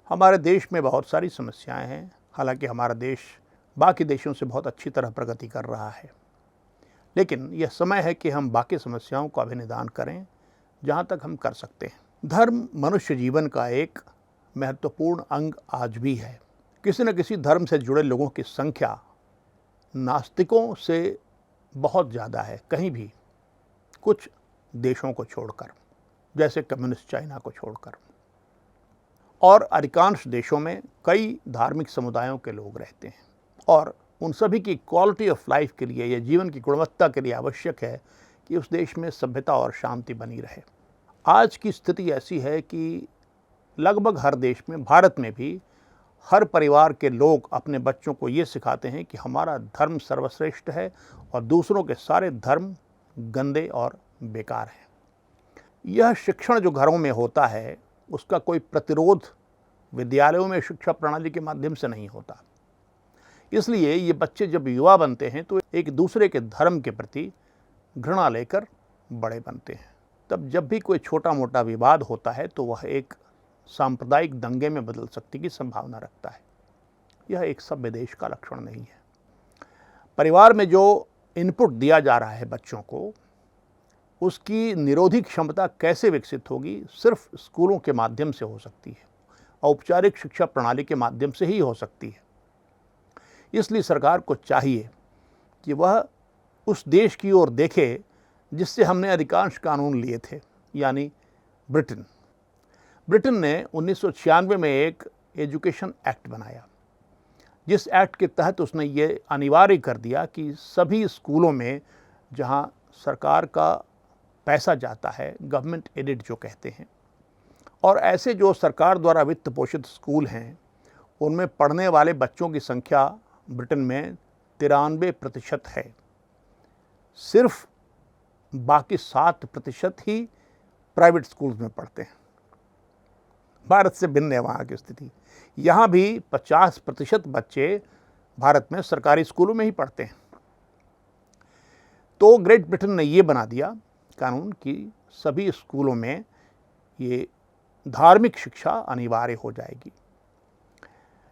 हमारे देश में बहुत सारी समस्याएं हैं। हालांकि हमारा देश बाकी देशों से बहुत अच्छी तरह प्रगति कर रहा है, लेकिन यह समय है कि हम बाकी समस्याओं का भी निदान करें जहां तक हम कर सकते हैं। धर्म मनुष्य जीवन का एक महत्वपूर्ण अंग आज भी है। किसी न किसी धर्म से जुड़े लोगों की संख्या नास्तिकों से बहुत ज़्यादा है, कहीं भी, कुछ देशों को छोड़कर, जैसे कम्युनिस्ट चाइना को छोड़कर। और अधिकांश देशों में कई धार्मिक समुदायों के लोग रहते हैं और उन सभी की क्वालिटी ऑफ लाइफ के लिए या जीवन की गुणवत्ता के लिए आवश्यक है कि उस देश में सभ्यता और शांति बनी रहे। आज की स्थिति ऐसी है कि लगभग हर देश में, भारत में भी, हर परिवार के लोग अपने बच्चों को ये सिखाते हैं कि हमारा धर्म सर्वश्रेष्ठ है और दूसरों के सारे धर्म गंदे और बेकार हैं। यह शिक्षण जो घरों में होता है उसका कोई प्रतिरोध विद्यालयों में शिक्षा प्रणाली के माध्यम से नहीं होता। इसलिए ये बच्चे जब युवा बनते हैं तो एक दूसरे के धर्म के प्रति घृणा लेकर बड़े बनते हैं। तब जब भी कोई छोटा मोटा विवाद होता है तो वह एक सांप्रदायिक दंगे में बदल सकने की संभावना रखता है। यह एक सभ्य देश का लक्षण नहीं है। परिवार में जो इनपुट दिया जा रहा है बच्चों को, उसकी निरोधी क्षमता कैसे विकसित होगी, सिर्फ स्कूलों के माध्यम से हो सकती है, औपचारिक शिक्षा प्रणाली के माध्यम से ही हो सकती है। इसलिए सरकार को चाहिए कि वह उस देश की ओर देखे जिससे हमने अधिकांश कानून लिए थे, यानी ब्रिटेन। ब्रिटेन ने 1996 में एक एजुकेशन एक्ट बनाया, जिस एक्ट के तहत उसने ये अनिवार्य कर दिया कि सभी स्कूलों में जहां सरकार का पैसा जाता है, गवर्नमेंट एडेड जो कहते हैं, और ऐसे जो सरकार द्वारा वित्त पोषित स्कूल हैं, उनमें पढ़ने वाले बच्चों की संख्या ब्रिटेन में 93% है। सिर्फ बाकी 7% ही प्राइवेट स्कूल्स में पढ़ते हैं। भारत से भिन्न है वहाँ की स्थिति। यहाँ भी 50% बच्चे भारत में सरकारी स्कूलों में ही पढ़ते हैं। तो ग्रेट ब्रिटेन ने ये बना दिया कानून कि सभी स्कूलों में ये धार्मिक शिक्षा अनिवार्य हो जाएगी।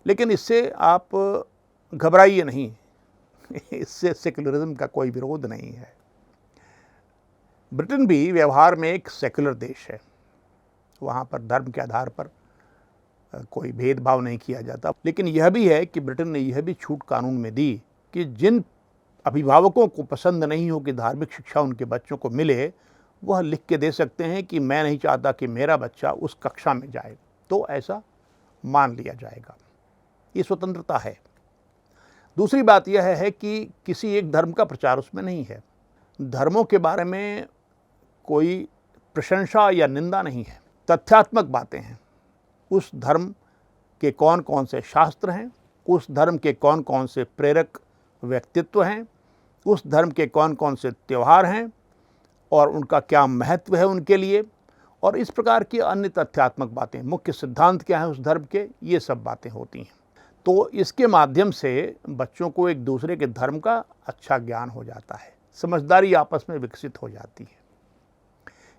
लेकिन इससे आप घबराइए नहीं, इससे सेक्युलरिज्म का कोई विरोध नहीं है। ब्रिटेन भी व्यवहार में एक सेक्युलर देश है। वहाँ पर धर्म के आधार पर कोई भेदभाव नहीं किया जाता। लेकिन यह भी है कि ब्रिटेन ने यह भी छूट कानून में दी कि जिन अभिभावकों को पसंद नहीं हो कि धार्मिक शिक्षा उनके बच्चों को मिले, वह लिख के दे सकते हैं कि मैं नहीं चाहता कि मेरा बच्चा उस कक्षा में जाए, तो ऐसा मान लिया जाएगा। ये स्वतंत्रता है। दूसरी बात यह है कि किसी एक धर्म का प्रचार उसमें नहीं है। धर्मों के बारे में कोई प्रशंसा या निंदा नहीं है, तथ्यात्मक बातें हैं। उस धर्म के कौन कौन से शास्त्र हैं, उस धर्म के कौन कौन से प्रेरक व्यक्तित्व हैं, उस धर्म के कौन कौन से त्यौहार हैं और उनका क्या महत्व है उनके लिए, और इस प्रकार की अन्य तथ्यात्मक बातें, मुख्य सिद्धांत क्या है उस धर्म के, ये सब बातें होती हैं। तो इसके माध्यम से बच्चों को एक दूसरे के धर्म का अच्छा ज्ञान हो जाता है, समझदारी आपस में विकसित हो जाती है।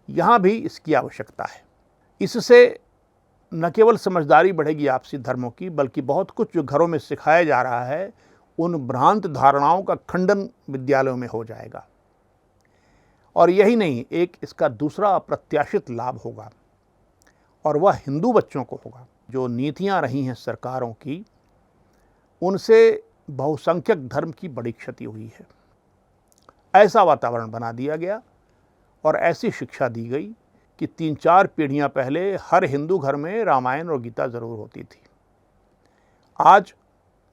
यहाँ भी इसकी आवश्यकता है। इससे न केवल समझदारी बढ़ेगी आपसी धर्मों की, बल्कि बहुत कुछ जो घरों में सिखाया जा रहा है उन भ्रांत धारणाओं का खंडन विद्यालयों में हो जाएगा। और यही नहीं, एक इसका दूसरा अप्रत्याशित लाभ होगा, और वह हिंदू बच्चों को होगा। जो नीतियां रही हैं सरकारों की, उनसे बहुसंख्यक धर्म की बड़ी क्षति हुई है। ऐसा वातावरण बना दिया गया और ऐसी शिक्षा दी गई कि 3-4 पीढ़ियां पहले हर हिंदू घर में रामायण और गीता जरूर होती थी। आज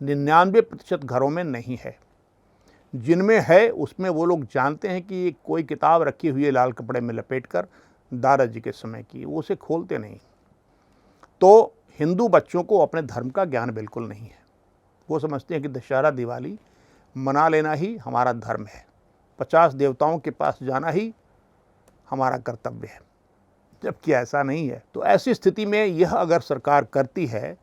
99% घरों में नहीं है। जिनमें है उसमें वो लोग जानते हैं कि कोई किताब रखी हुई है लाल कपड़े में लपेटकर, दादाजी के समय की, वो उसे खोलते नहीं। तो हिंदू बच्चों को अपने धर्म का ज्ञान बिल्कुल नहीं है। वो समझते हैं कि दशहरा दिवाली मना लेना ही हमारा धर्म है, 50 देवताओं के पास जाना ही हमारा कर्तव्य है, जबकि ऐसा नहीं है। तो ऐसी स्थिति में यह अगर सरकार करती है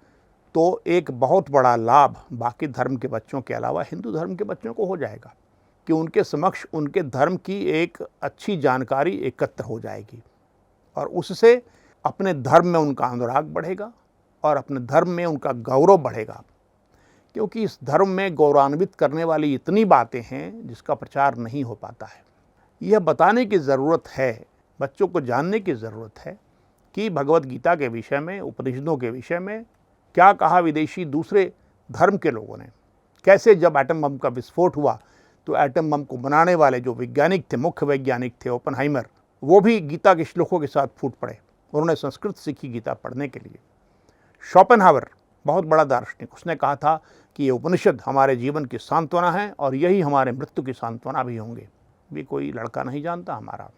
तो एक बहुत बड़ा लाभ बाकी धर्म के बच्चों के अलावा हिंदू धर्म के बच्चों को हो जाएगा कि उनके समक्ष उनके धर्म की एक अच्छी जानकारी एकत्र हो जाएगी और उससे अपने धर्म में उनका अनुराग बढ़ेगा और अपने धर्म में उनका गौरव बढ़ेगा, क्योंकि इस धर्म में गौरवान्वित करने वाली इतनी बातें हैं जिसका प्रचार नहीं हो पाता है। यह बताने की ज़रूरत है, बच्चों को जानने की ज़रूरत है कि भगवत गीता के विषय में, उपनिषदों के विषय में क्या कहा विदेशी दूसरे धर्म के लोगों ने। कैसे जब एटम बम का विस्फोट हुआ तो एटम बम को बनाने वाले जो वैज्ञानिक थे, मुख्य वैज्ञानिक थे ओपेनहाइमर, वो भी गीता के श्लोकों के साथ फूट पड़े। उन्होंने संस्कृत सीखी गीता पढ़ने के लिए। शोपेनहावर बहुत बड़ा दार्शनिक, उसने कहा था कि ये उपनिषद हमारे जीवन की सांत्वना है और यही हमारे मृत्यु की सांत्वना भी होंगे। भी कोई लड़का नहीं जानता हमारा,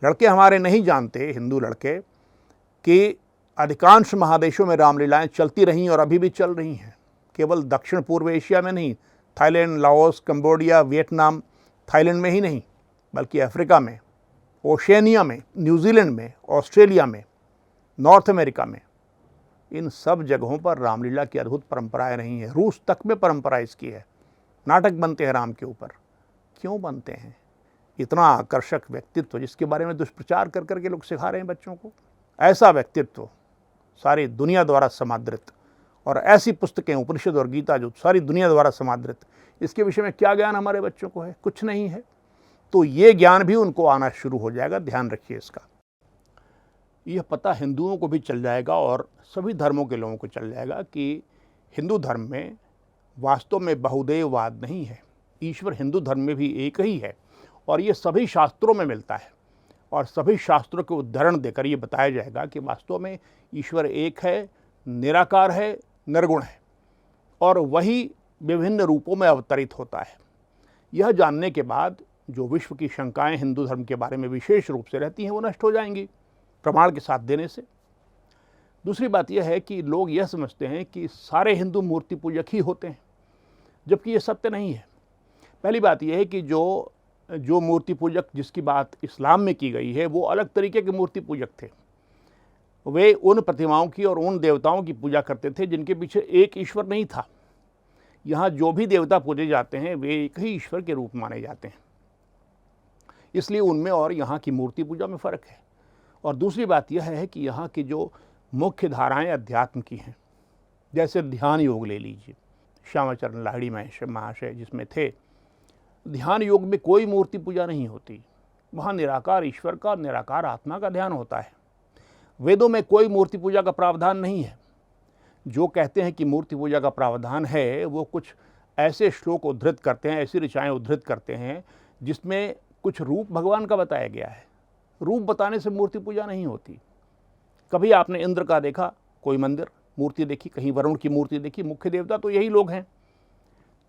लड़के हमारे नहीं जानते, हिंदू लड़के, कि अधिकांश महादेशों में रामलीलाएं चलती रहीं और अभी भी चल रही हैं। केवल दक्षिण पूर्व एशिया में नहीं, Thailand, Laos, Cambodia, Vietnam, Thailand में ही नहीं, बल्कि अफ्रीका में, ओशिनिया में, न्यूजीलैंड में, ऑस्ट्रेलिया में, नॉर्थ अमेरिका में, इन सब जगहों पर रामलीला की अद्भुत परंपराएं रही हैं। रूस तक में परंपरा इसकी है। नाटक बनते हैं राम के ऊपर। क्यों बनते हैं? इतना आकर्षक व्यक्तित्व जिसके बारे में दुष्प्रचार कर करके लोग सिखा रहे हैं बच्चों को। ऐसा व्यक्तित्व सारी दुनिया द्वारा समादृत, और ऐसी पुस्तकें उपनिषद और गीता जो सारी दुनिया द्वारा समादृत, इसके विषय में क्या ज्ञान हमारे बच्चों को है? कुछ नहीं है। तो ये ज्ञान भी उनको आना शुरू हो जाएगा, ध्यान रखिए इसका। यह पता हिंदुओं को भी चल जाएगा और सभी धर्मों के लोगों को चल जाएगा कि हिंदू धर्म में वास्तव में बहुदेववाद नहीं है। ईश्वर हिंदू धर्म में भी एक ही है और ये सभी शास्त्रों में मिलता है, और सभी शास्त्रों के उदाहरण देकर ये बताया जाएगा कि वास्तव में ईश्वर एक है, निराकार है, निर्गुण है, और वही विभिन्न रूपों में अवतरित होता है। यह जानने के बाद जो विश्व की शंकाएं हिंदू धर्म के बारे में विशेष रूप से रहती हैं वो नष्ट हो जाएंगी प्रमाण के साथ देने से। दूसरी बात यह है कि लोग यह समझते हैं कि सारे हिंदू मूर्ति पूजक ही होते हैं, जबकि यह सत्य नहीं है। पहली बात यह है कि जो मूर्ति पूजक जिसकी बात इस्लाम में की गई है वो अलग तरीके के मूर्ति पूजक थे। वे उन प्रतिमाओं की और उन देवताओं की पूजा करते थे जिनके पीछे एक ईश्वर नहीं था। यहाँ जो भी देवता पूजे जाते हैं वे एक ही ईश्वर के रूप माने जाते हैं, इसलिए उनमें और यहाँ की मूर्ति पूजा में फ़र्क है। और दूसरी बात यह है कि यहाँ की जो मुख्य धाराएं अध्यात्म की हैं, जैसे ध्यान योग ले लीजिए, श्यामाचरण लाहिड़ी महाशय जिसमें थे, ध्यान योग में कोई मूर्ति पूजा नहीं होती। वहाँ निराकार ईश्वर का, निराकार आत्मा का ध्यान होता है। वेदों में कोई मूर्ति पूजा का प्रावधान नहीं है। जो कहते हैं कि मूर्ति पूजा का प्रावधान है वो कुछ ऐसे श्लोक उद्धृत करते हैं, ऐसी ऋचाएँ उद्धृत करते हैं जिसमें कुछ रूप भगवान का बताया गया है। रूप बताने से मूर्ति पूजा नहीं होती। कभी आपने इंद्र का देखा कोई मंदिर, मूर्ति देखी, कहीं वरुण की मूर्ति देखी? मुख्य देवता तो यही लोग हैं।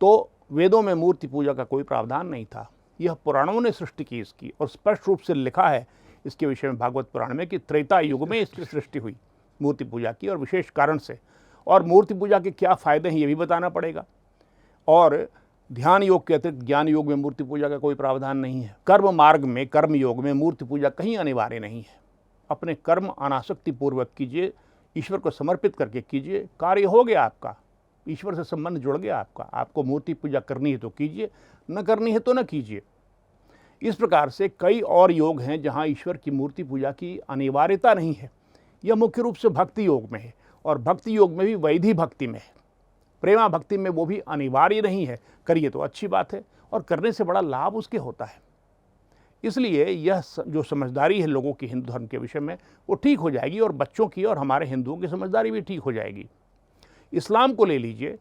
तो वेदों में मूर्ति पूजा का कोई प्रावधान नहीं था। यह पुराणों ने सृष्टि की इसकी, और स्पष्ट रूप से लिखा है इसके विषय में भागवत पुराण में कि त्रेता युग में इसकी सृष्टि हुई मूर्ति पूजा की, और विशेष कारण से। और मूर्ति पूजा के क्या फ़ायदे हैं ये भी बताना पड़ेगा। और ध्यान योग के अतिरिक्त ज्ञान योग में मूर्ति पूजा का कोई प्रावधान नहीं है। कर्म मार्ग में, कर्म योग में मूर्ति पूजा कहीं अनिवार्य नहीं है। अपने कर्म अनासक्ति पूर्वक कीजिए, ईश्वर को समर्पित करके कीजिए, कार्य हो गया आपका, ईश्वर से संबंध जुड़ गया आपका। आपको मूर्ति पूजा करनी है तो कीजिए, न करनी है तो न कीजिए। इस प्रकार से कई और योग हैं जहाँ ईश्वर की मूर्ति पूजा की अनिवार्यता नहीं है। यह मुख्य रूप से भक्ति योग में है, और भक्ति योग में भी वैधि भक्ति में है। प्रेमा भक्ति में वो भी अनिवार्य नहीं है। करिए तो अच्छी बात है, और करने से बड़ा लाभ उसके होता है। इसलिए यह जो समझदारी है लोगों की हिंदू धर्म के विषय में, वो ठीक हो जाएगी, और बच्चों की और हमारे हिंदुओं की समझदारी भी ठीक हो जाएगी। इस्लाम को ले लीजिए।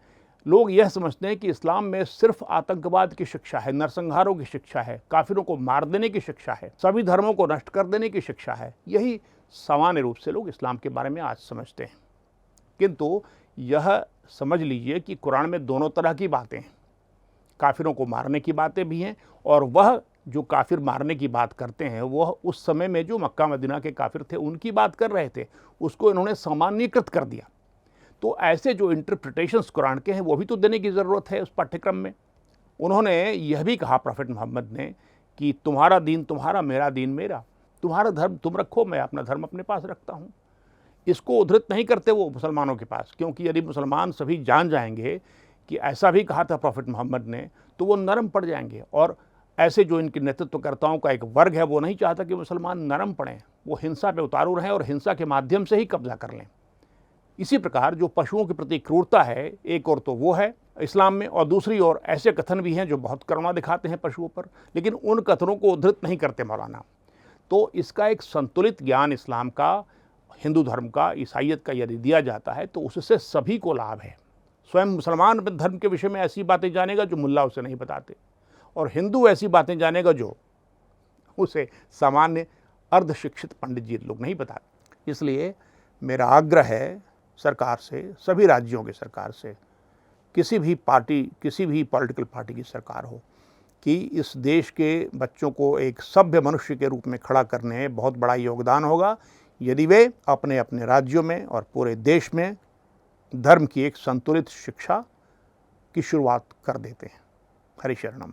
लोग यह समझते हैं कि इस्लाम में सिर्फ आतंकवाद की शिक्षा है, नरसंहारों की शिक्षा है, काफिरों को मार देने की शिक्षा है, सभी धर्मों को नष्ट कर देने की शिक्षा है। यही सामान्य रूप से लोग इस्लाम के बारे में आज समझते हैं। किंतु यह समझ लीजिए कि कुरान में दोनों तरह की बातें हैं। काफिरों को मारने की बातें भी हैं, और वह जो काफिर मारने की बात करते हैं वह उस समय में जो मक्का मदीना के काफिर थे उनकी बात कर रहे थे, उसको इन्होंने सामान्यीकृत कर दिया। तो ऐसे जो इंटरप्रिटेशंस कुरान के हैं वो भी तो देने की ज़रूरत है उस पाठ्यक्रम में। उन्होंने यह भी कहा प्रॉफेट मोहम्मद ने कि तुम्हारा दीन तुम्हारा, मेरा दीन मेरा, तुम्हारा धर्म तुम रखो, मैं अपना धर्म अपने पास रखता हूँ। इसको उद्धृत नहीं करते वो मुसलमानों के पास, क्योंकि यदि मुसलमान सभी जान जाएंगे कि ऐसा भी कहा था प्रॉफेट मोहम्मद ने, तो वो नरम पड़ जाएंगे। और ऐसे जो इनके नेतृत्वकर्ताओं का एक वर्ग है वो नहीं चाहता कि मुसलमान नरम पड़ें, वो हिंसा पे उतारू रहें और हिंसा के माध्यम से ही कब्जा कर लें। इसी प्रकार जो पशुओं के प्रति क्रूरता है, एक और तो वो है इस्लाम में, और दूसरी ओर ऐसे कथन भी हैं जो बहुत करुणा दिखाते हैं पशुओं पर, लेकिन उन कथनों को उद्धृत नहीं करते मौलाना। तो इसका एक संतुलित ज्ञान इस्लाम का, हिंदू धर्म का, ईसाइयत का यदि दिया जाता है तो उससे सभी को लाभ है। स्वयं मुसलमान धर्म के विषय में ऐसी बातें जानेगा जो मुल्ला उसे नहीं बताते, और हिंदू ऐसी बातें जानेगा जो उसे सामान्य अर्धशिक्षित पंडित जी लोग नहीं बताते। इसलिए मेरा आग्रह है सरकार से, सभी राज्यों की सरकार से, किसी भी पार्टी, किसी भी पॉलिटिकल पार्टी की सरकार हो, कि इस देश के बच्चों को एक सभ्य मनुष्य के रूप में खड़ा करने में बहुत बड़ा योगदान होगा यदि वे अपने अपने राज्यों में और पूरे देश में धर्म की एक संतुलित शिक्षा की शुरुआत कर देते हैं। हरि शरणम।